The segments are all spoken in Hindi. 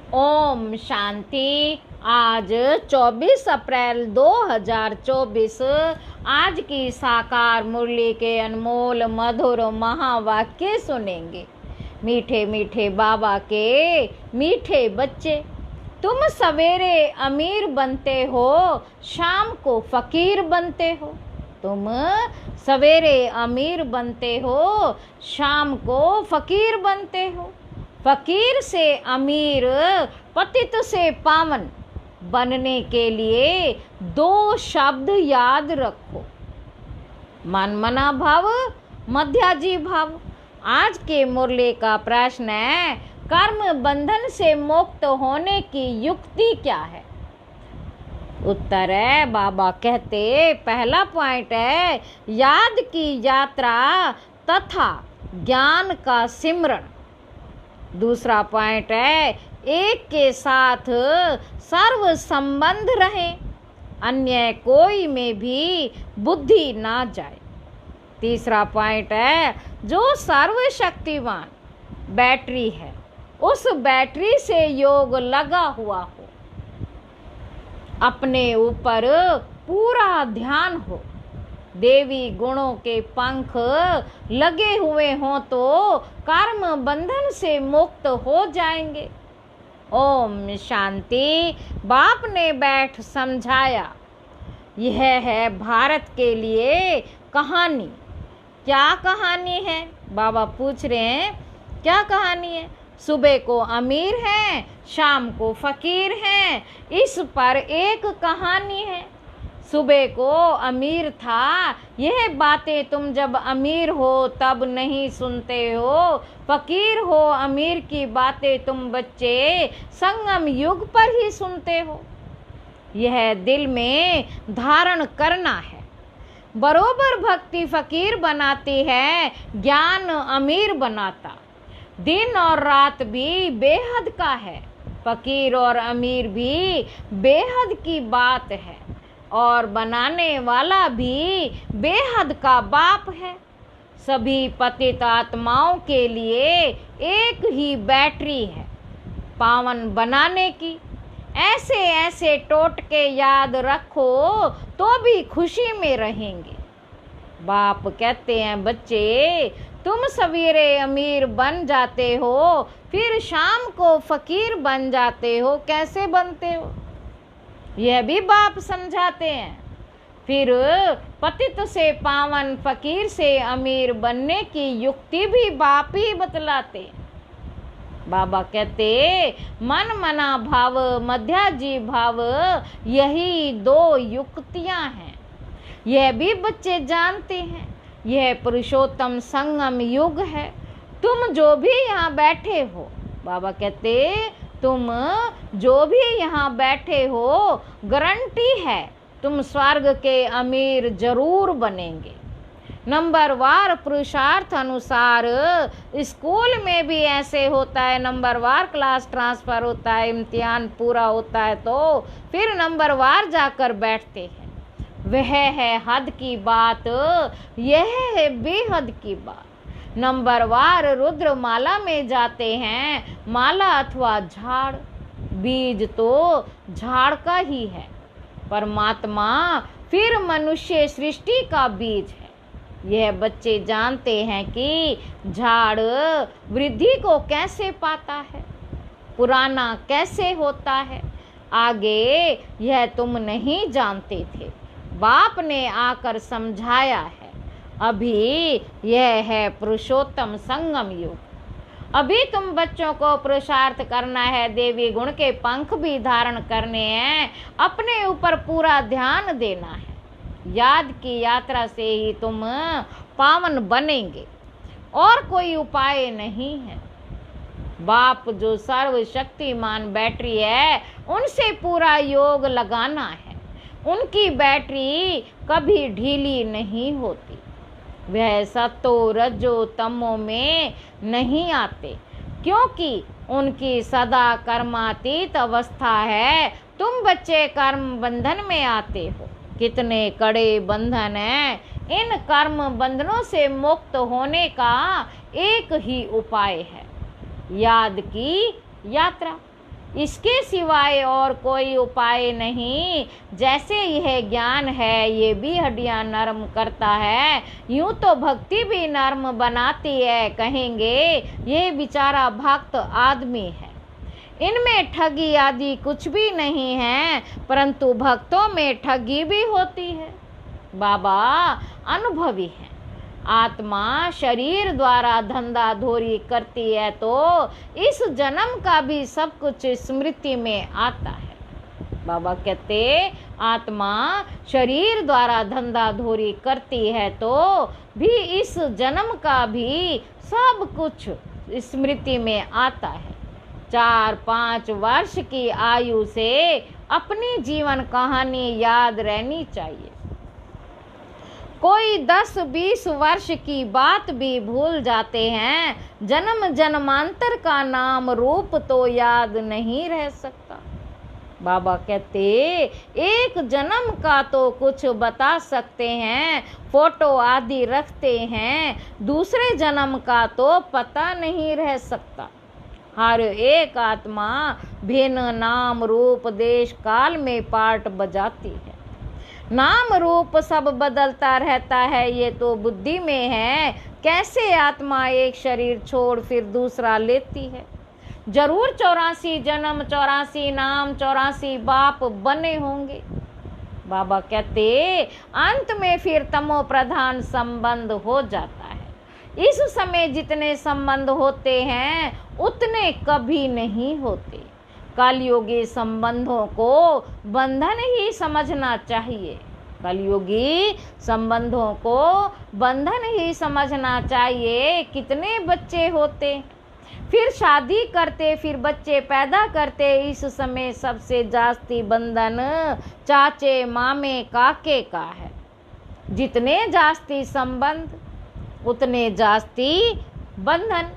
ओम शांति। आज 24 अप्रैल 2024 आज की साकार मुरली के अनमोल मधुर महावाक्य सुनेंगे। मीठे मीठे बाबा के मीठे बच्चे, तुम सवेरे अमीर बनते हो, शाम को फकीर बनते हो। तुम सवेरे अमीर बनते हो, शाम को फकीर बनते हो। फकीर से अमीर, पतित से पावन बनने के लिए दो शब्द याद रखो, मन मना भाव, मध्याजी भाव। आज के मुरली का प्रश्न है, कर्म बंधन से मुक्त होने की युक्ति क्या है? उत्तर है, बाबा कहते पहला पॉइंट है याद की यात्रा तथा ज्ञान का सिमरण। दूसरा पॉइंट है एक के साथ सर्व संबंध रहे, अन्य कोई में भी बुद्धि ना जाए। तीसरा पॉइंट है जो सर्वशक्तिमान बैटरी है, उस बैटरी से योग लगा हुआ हो, अपने ऊपर पूरा ध्यान हो, देवी गुणों के पंख लगे हुए हों तो कर्म बंधन से मुक्त हो जाएंगे। ओम शांति। बाप ने बैठ समझाया, यह है भारत के लिए कहानी। क्या कहानी है? बाबा पूछ रहे हैं, क्या कहानी है? सुबह को अमीर हैं, शाम को फकीर हैं, इस पर एक कहानी है। सुबह को अमीर था, यह बातें तुम जब अमीर हो तब नहीं सुनते हो। फकीर हो, अमीर की बातें तुम बच्चे संगम युग पर ही सुनते हो। यह दिल में धारण करना है। बरोबर भक्ति फकीर बनाती है, ज्ञान अमीर बनाता। दिन और रात भी बेहद का है, फकीर और अमीर भी बेहद की बात है, और बनाने वाला भी बेहद का बाप है। सभी पतित आत्माओं के लिए एक ही बैटरी है पावन बनाने की। ऐसे ऐसे टोटके याद रखो तो भी खुशी में रहेंगे। बाप कहते हैं, बच्चे तुम सवेरे अमीर बन जाते हो, फिर शाम को फकीर बन जाते हो। कैसे बनते हो यह भी बाप समझाते हैं। फिर पतित से पावन, फकीर से अमीर बनने की युक्ति भी बाप ही बतलाते हैं। बाबा कहते मन मना भाव, मध्याजी भाव, यही दो युक्तियां हैं। यह भी बच्चे जानते हैं, यह पुरुषोत्तम संगम युग है। तुम जो भी यहाँ बैठे हो, बाबा कहते तुम जो भी यहाँ बैठे हो, गारंटी है तुम स्वर्ग के अमीर जरूर बनेंगे। नंबरवार पुरुषार्थ अनुसार स्कूल में भी ऐसे होता है, नंबरवार क्लास ट्रांसफर होता है, इम्तिहान पूरा होता है तो फिर नंबरवार जाकर बैठते हैं। वह है हद की बात, यह है बेहद की बात। नंबरवार रुद्र माला में जाते हैं, माला अथवा झाड़, बीज तो झाड़ का ही है। परमात्मा फिर मनुष्य सृष्टि का बीज है। यह बच्चे जानते हैं कि झाड़ वृद्धि को कैसे पाता है, पुराना कैसे होता है। आगे यह तुम नहीं जानते थे, बाप ने आकर समझाया है। अभी यह है पुरुषोत्तम संगम युग। अभी तुम बच्चों को पुरुषार्थ करना है, देवी गुण के पंख भी धारण करने हैं, अपने ऊपर पूरा ध्यान देना है। याद की यात्रा से ही तुम पावन बनेंगे, और कोई उपाय नहीं है। बाप जो सर्वशक्तिमान बैटरी है, उनसे पूरा योग लगाना है। उनकी बैटरी कभी ढीली नहीं होती। वह सतो रजो तमो में नहीं आते, क्योंकि उनकी सदा कर्मातीत अवस्था है। तुम बच्चे कर्म बंधन में आते हो। कितने कड़े बंधन हैं। इन कर्म बंधनों से मुक्त होने का एक ही उपाय है, याद की यात्रा। इसके सिवाय और कोई उपाय नहीं। जैसे यह ज्ञान है ये भी हड्डियां नरम करता है, यूं तो भक्ति भी नरम बनाती है। कहेंगे ये बेचारा भक्त आदमी है, इनमें ठगी आदि कुछ भी नहीं है, परंतु भक्तों में ठगी भी होती है। बाबा अनुभवी है। आत्मा शरीर द्वारा धंधा धोरी करती है तो इस जन्म का भी सब कुछ स्मृति में आता है। बाबा कहते आत्मा शरीर द्वारा धंधा धोरी करती है तो भी इस जन्म का भी सब कुछ स्मृति में आता है। 4-5 वर्ष की आयु से अपनी जीवन कहानी याद रहनी चाहिए। कोई 10-20 वर्ष की बात भी भूल जाते हैं, जन्म जन्मांतर का नाम रूप तो याद नहीं रह सकता। बाबा कहते एक जन्म का तो कुछ बता सकते हैं, फोटो आदि रखते हैं, दूसरे जन्म का तो पता नहीं रह सकता। हर एक आत्मा भिन्न नाम रूप देश काल में पार्ट बजाती है। नाम रूप सब बदलता रहता है, ये तो बुद्धि में है। कैसे आत्मा एक शरीर छोड़ फिर दूसरा लेती है? जरूर 84 जन्म, 84 नाम, 84 बाप बने होंगे। बाबा कहते अंत में फिर तमो प्रधान संबंध हो जाता है। इस समय जितने संबंध होते हैं उतने कभी नहीं होते। कलयुगी संबंधों को बंधन ही समझना चाहिए। कलयुगी संबंधों को बंधन ही समझना चाहिए। कितने बच्चे होते, फिर शादी करते, फिर बच्चे पैदा करते। इस समय सबसे जास्ती बंधन चाचे मामे काके का है। जितने जास्ती संबंध उतने जास्ती बंधन।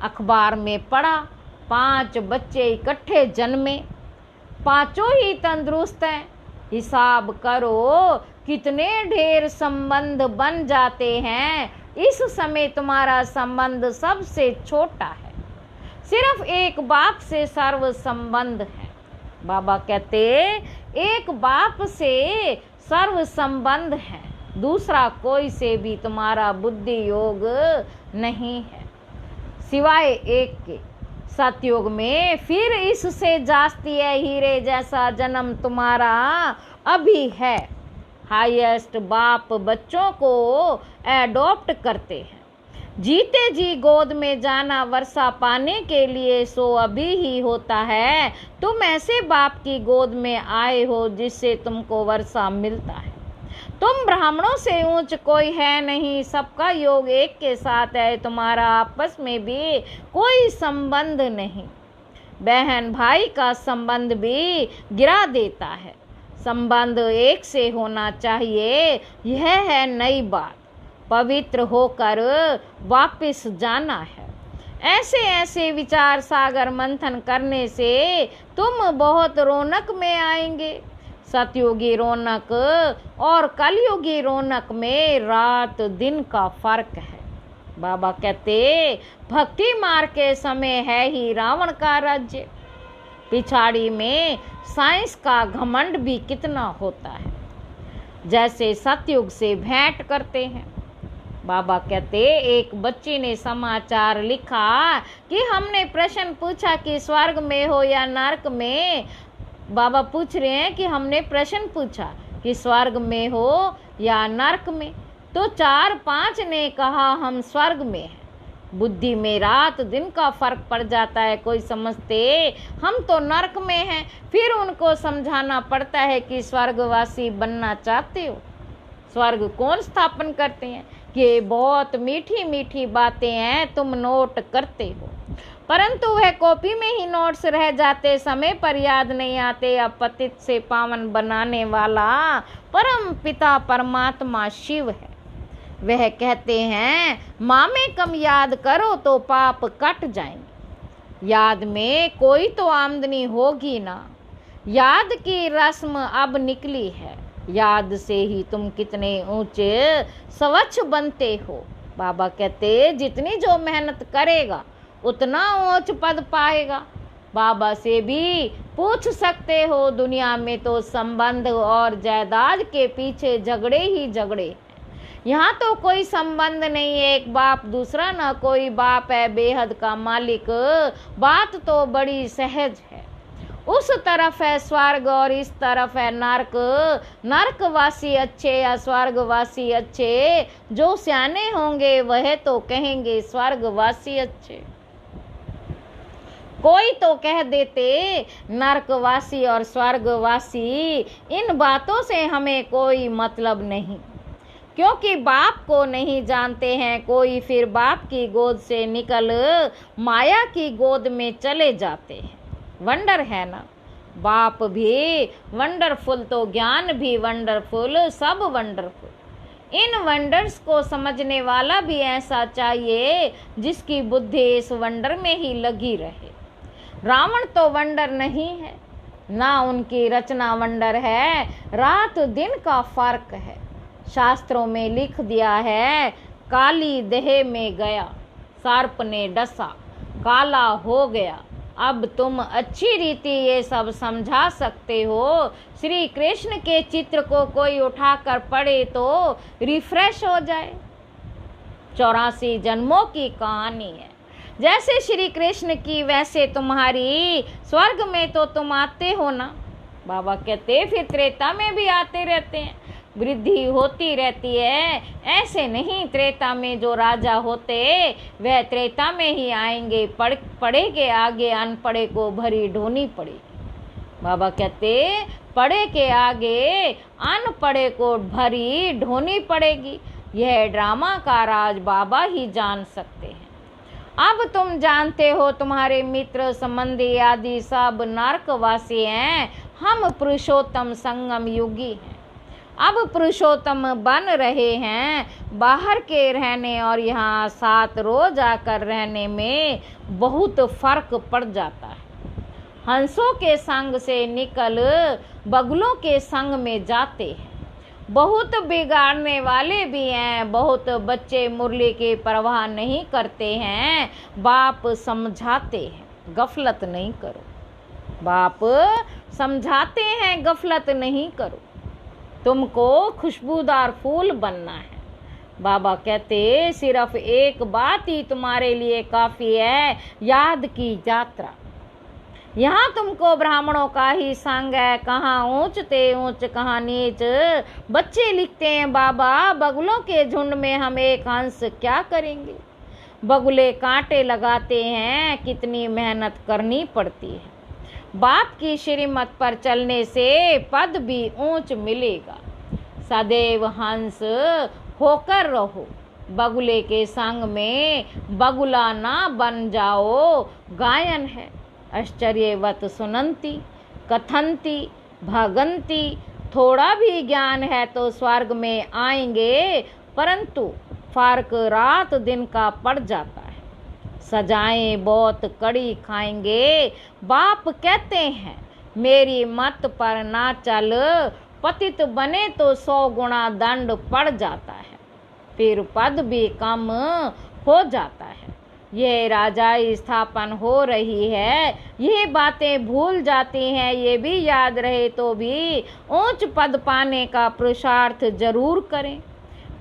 अखबार में पढ़ा 5 बच्चे इकट्ठे जन्मे, 5 ही तंदुरुस्त हैं। हिसाब करो कितने ढेर संबंध बन जाते हैं। इस समय तुम्हारा संबंध सबसे छोटा है, सिर्फ एक बाप से सर्व संबंध है। बाबा कहते एक बाप से सर्व संबंध है, दूसरा कोई से भी तुम्हारा बुद्धि योग नहीं है सिवाय एक के। सतयुग में फिर इससे जास्ती है, हीरे जैसा जन्म तुम्हारा अभी है। हाईएस्ट बाप बच्चों को एडॉप्ट करते हैं। जीते जी गोद में जाना वर्षा पाने के लिए, सो अभी ही होता है। तुम ऐसे बाप की गोद में आए हो जिससे तुमको वर्षा मिलता है। तुम ब्राह्मणों से ऊंच कोई है नहीं, सबका योग एक के साथ है। तुम्हारा आपस में भी कोई संबंध नहीं। बहन भाई का संबंध भी गिरा देता है। संबंध एक से होना चाहिए, यह है नई बात। पवित्र होकर वापस जाना है। ऐसे ऐसे विचार सागर मंथन करने से तुम बहुत रौनक में आएंगे। सतयुगी रौनक और कलयुगी रौनक में रात दिन का फर्क है। बाबा कहते भक्ति मार्ग के समय है ही रावण का राज्य। पिछाड़ी में साइंस का घमंड भी कितना होता है। जैसे सतयुग से भेंट करते हैं। बाबा कहते एक बच्ची ने समाचार लिखा कि हमने प्रश्न पूछा कि स्वर्ग में हो या नरक में। बाबा पूछ रहे हैं कि हमने प्रश्न पूछा कि स्वर्ग में हो या नरक में, तो 4-5 ने कहा हम स्वर्ग में हैं। बुद्धि में रात दिन का फर्क पड़ जाता है। कोई समझते हम तो नरक में हैं, फिर उनको समझाना पड़ता है कि स्वर्गवासी बनना चाहते हो। स्वर्ग कौन स्थापन करते हैं? ये बहुत मीठी मीठी बातें हैं, तुम नोट करते हो, परंतु वह कॉपी में ही नोट्स रह जाते, समय पर याद नहीं आते। अब पतित से पावन बनाने वाला परम पिता परमात्मा शिव है। वह कहते हैं माँ में कम याद करो तो पाप कट जाएंगे। याद में कोई तो आमदनी होगी ना। याद की रस्म अब निकली है। याद से ही तुम कितने ऊंचे स्वच्छ बनते हो। बाबा कहते जितनी जो मेहनत करेगा उतना ऊंच पद पाएगा। बाबा से भी पूछ सकते हो। दुनिया में तो संबंध और जायदाद के पीछे झगड़े ही झगड़े। यहाँ तो कोई संबंध नहीं है, एक बाप दूसरा ना कोई बाप है बेहद का मालिक। बात तो बड़ी सहज है। उस तरफ है स्वर्ग और इस तरफ है नरक। नरकवासी अच्छे या स्वर्गवासी अच्छे? जो सियाने होंगे वह तो कहेंगे स्वर्गवासी अच्छे। कोई तो कह देते नरकवासी और स्वर्गवासी। इन बातों से हमें कोई मतलब नहीं, क्योंकि बाप को नहीं जानते हैं कोई, फिर बाप की गोद से निकल माया की गोद में चले जाते हैं। वंडर है ना, बाप भी वंडरफुल तो ज्ञान भी वंडरफुल, सब वंडरफुल। इन वंडर्स को समझने वाला भी ऐसा चाहिए जिसकी बुद्धि इस वंडर में ही लगी रहे। रावण तो वंडर नहीं है, ना उनकी रचना वंडर है, रात दिन का फर्क है। शास्त्रों में लिख दिया है, काली देह में गया सर्प ने डसा काला हो गया। अब तुम अच्छी रीति ये सब समझा सकते हो। श्री कृष्ण के चित्र को कोई उठाकर पढ़े तो रिफ्रेश हो जाए। 84 जन्मों की कहानी है। जैसे श्री कृष्ण की वैसे तुम्हारी। स्वर्ग में तो तुम आते हो ना, बाबा कहते फिर त्रेता में भी आते रहते हैं, वृद्धि होती रहती है। ऐसे नहीं, त्रेता में जो राजा होते वह त्रेता में ही आएंगे। पढ़े के आगे अनपढ़े को भरी ढोनी पड़ेगी। बाबा कहते पढ़े के आगे अनपढ़े को भरी ढोनी पड़ेगी। यह ड्रामा का राज बाबा ही जान सकते हैं। अब तुम जानते हो तुम्हारे मित्र संबंधी आदि सब नरकवासी हैं। हम पुरुषोत्तम संगम युगी हैं। अब पुरुषोत्तम बन रहे हैं। बाहर के रहने और यहाँ साथ रोज आकर रहने में बहुत फर्क पड़ जाता है। हंसों के संग से निकल बगुलों के संग में जाते हैं। बहुत बिगाड़ने वाले भी हैं। बहुत बच्चे मुरली की परवाह नहीं करते हैं। बाप समझाते हैं, गफलत नहीं करो। बाप समझाते हैं, गफलत नहीं करो। तुमको खुशबूदार फूल बनना है। बाबा कहते सिर्फ एक बात ही तुम्हारे लिए काफ़ी है, याद की यात्रा। यहाँ तुमको ब्राह्मणों का ही संग है। कहाँ ऊंच ते ऊंच, कहाँ नीच। बच्चे लिखते हैं बाबा बगुलों के झुंड में हम एक हंस क्या करेंगे। बगुले कांटे लगाते हैं, कितनी मेहनत करनी पड़ती है। बाप की श्रीमत पर चलने से पद भी ऊंच मिलेगा। सदैव हंस होकर रहो। बगुले के संग में बगुला ना बन जाओ। गायन है, आश्चर्यवत सुनंती कथंती भगंती। थोड़ा भी ज्ञान है तो स्वर्ग में आएंगे, परंतु फर्क रात दिन का पड़ जाता है। सजाएं बहुत कड़ी खाएंगे। बाप कहते हैं मेरी मत पर ना चल, पतित बने तो 100 गुना दंड पड़ जाता है, फिर पद भी कम हो जाता है। यह राजाई स्थापन हो रही है, ये बातें भूल जाती हैं। ये भी याद रहे तो भी ऊंच पद पाने का पुरुषार्थ जरूर करें।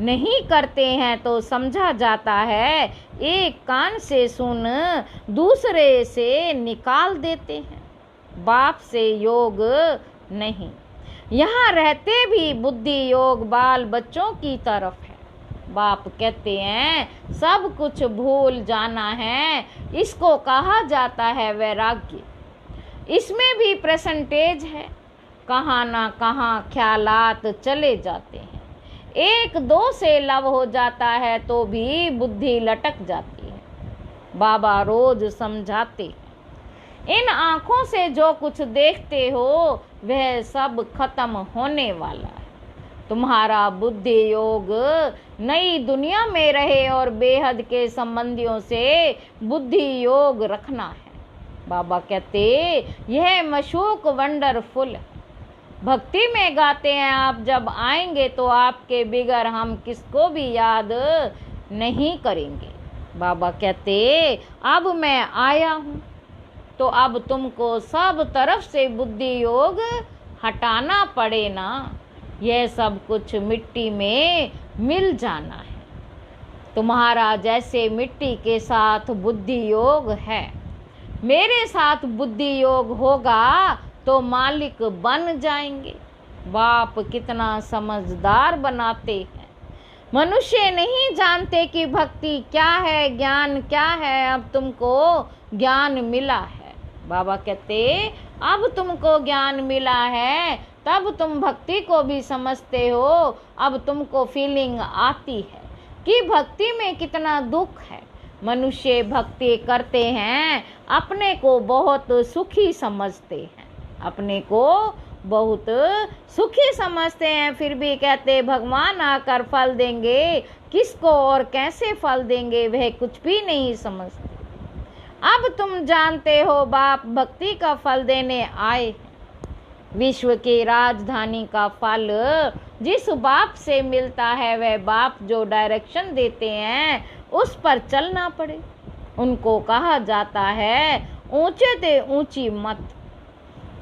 नहीं करते हैं तो समझा जाता है एक कान से सुन दूसरे से निकाल देते हैं। बाप से योग नहीं। यहाँ रहते भी बुद्धि योग बाल बच्चों की तरफ है। बाप कहते हैं सब कुछ भूल जाना है, इसको कहा जाता है वैराग्य। इसमें भी परसेंटेज है, कहाँ ना कहाँ ख्यालात चले जाते हैं। एक दो से लव हो जाता है तो भी बुद्धि लटक जाती है। बाबा रोज समझाते हैं इन आँखों से जो कुछ देखते हो वह सब खत्म होने वाला है। तुम्हारा बुद्धि योग नई दुनिया में रहे और बेहद के संबंधियों से बुद्धि योग रखना है। बाबा कहते यह मशूक वंडरफुल। भक्ति में गाते हैं आप जब आएंगे तो आपके बिगर हम किसको भी याद नहीं करेंगे। बाबा कहते अब मैं आया हूँ तो अब तुमको सब तरफ से बुद्धि योग हटाना पड़े ना। यह सब कुछ मिट्टी में मिल जाना है। तुम्हारा जैसे मिट्टी के साथ बुद्धि योग है, मेरे साथ बुद्धि योग होगा तो मालिक बन जाएंगे। बाप कितना समझदार बनाते हैं। मनुष्य नहीं जानते कि भक्ति क्या है, ज्ञान क्या है। अब तुमको ज्ञान मिला है। बाबा कहते अब तुमको ज्ञान मिला है, तब तुम भक्ति को भी समझते हो। अब तुमको फीलिंग आती है कि भक्ति में कितना दुख है। मनुष्य भक्ति करते हैं, अपने को बहुत सुखी समझते हैं, अपने को बहुत सुखी समझते हैं, फिर भी कहते भगवान आकर फल देंगे। किसको और कैसे फल देंगे वह कुछ भी नहीं समझते। अब तुम जानते हो बाप भक्ति का फल देने आए। विश्व की राजधानी का फल जिस बाप से मिलता है, वह बाप जो डायरेक्शन देते हैं उस पर चलना पड़े। उनको कहा जाता है ऊंचे ते ऊंची मत।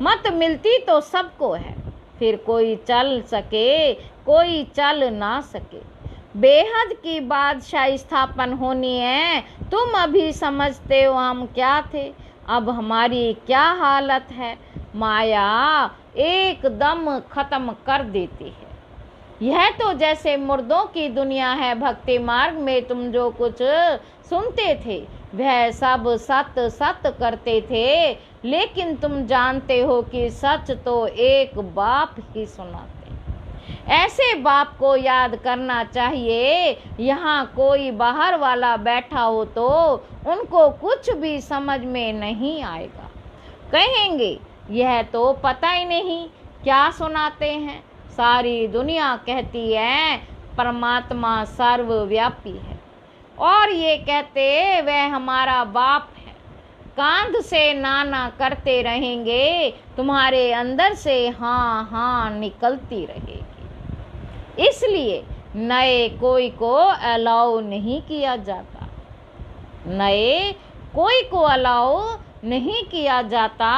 मत मिलती तो सबको है, फिर कोई चल सके कोई चल ना सके। बेहद की बादशाही स्थापन होनी है। तुम अभी समझते हो हम क्या थे, अब हमारी क्या हालत है। माया एकदम खत्म कर देती है। यह तो जैसे मुर्दों की दुनिया है। भक्ति मार्ग में तुम जो कुछ सुनते थे वह सब सत सत करते थे, लेकिन तुम जानते हो कि सच तो एक बाप ही सुनाते। ऐसे बाप को याद करना चाहिए। यहाँ कोई बाहर वाला बैठा हो तो उनको कुछ भी समझ में नहीं आएगा। कहेंगे यह तो पता ही नहीं क्या सुनाते हैं। सारी दुनिया कहती है परमात्मा सर्वव्यापी है, और ये कहते वह हमारा बाप है। कांध से नाना करते रहेंगे, तुम्हारे अंदर से हाँ हाँ निकलती रहेगी। इसलिए नए कोई को अलाउ नहीं किया जाता। नए कोई को अलाउ नहीं किया जाता।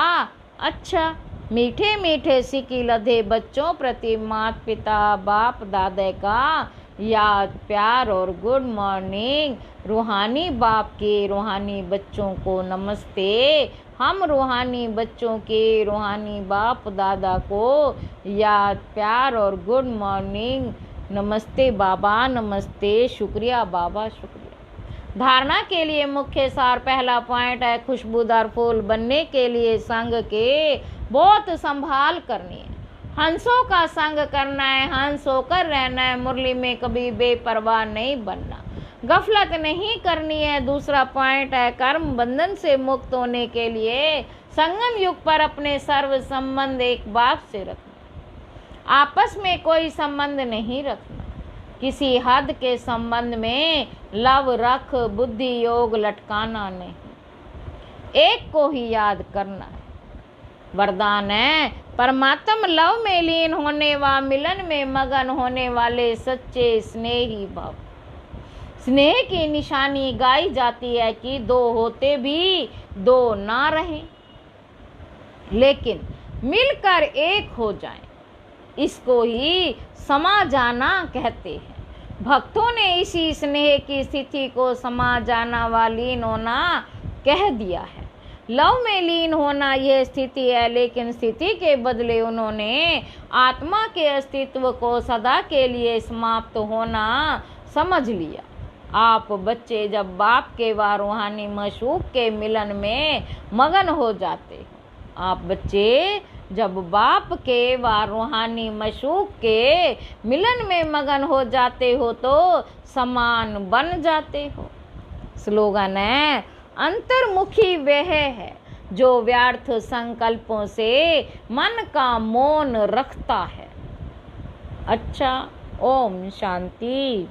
अच्छा, मीठे मीठे सिकी लधे बच्चों प्रति माता पिता बाप दादा का याद प्यार और गुड मॉर्निंग। रूहानी बाप के रूहानी बच्चों को नमस्ते। हम रूहानी बच्चों के रूहानी बाप दादा को याद प्यार और गुड मॉर्निंग। नमस्ते बाबा, नमस्ते, शुक्रिया बाबा, शुक्रिया। धारणा के लिए मुख्य सार पहला पॉइंट है खुशबूदार फूल बनने के लिए संग के बहुत संभाल करनी है। हंसों का संग करना है, हंस होकर रहना है। मुरली में कभी बेपरवाह नहीं बनना, गफलत नहीं करनी है। दूसरा पॉइंट है कर्म बंधन से मुक्त होने के लिए संगम युग पर अपने सर्व संबंध एक बाप से रखना। आपस में कोई संबंध नहीं रखना। किसी हद के संबंध में लव रख, बुद्धि योग लटकाना नहीं। एक को ही याद करना है। वरदान है परमात्म लव में लीन होने व मिलन में मगन होने वाले सच्चे स्नेही भाव। स्नेह की निशानी गाई जाती है कि दो होते भी दो ना रहें, लेकिन मिलकर एक हो जाएं। इसको ही समा जाना कहते हैं। भक्तों ने इसी स्नेह की स्थिति को समा जाना व लीन होना कह दिया है। लव में लीन होना यह स्थिति है, लेकिन स्थिति के बदले उन्होंने आत्मा के अस्तित्व को सदा के लिए समाप्त होना समझ लिया। आप बच्चे जब बाप के व रूहानी मशूक के मिलन में मगन हो जाते हो, आप बच्चे जब बाप के व रूहानी मशूक के मिलन में मगन हो जाते हो तो समान बन जाते हो। स्लोगन है अंतर्मुखी वह है जो व्यर्थ संकल्पों से मन का मौन रखता है। अच्छा, ओम शांति।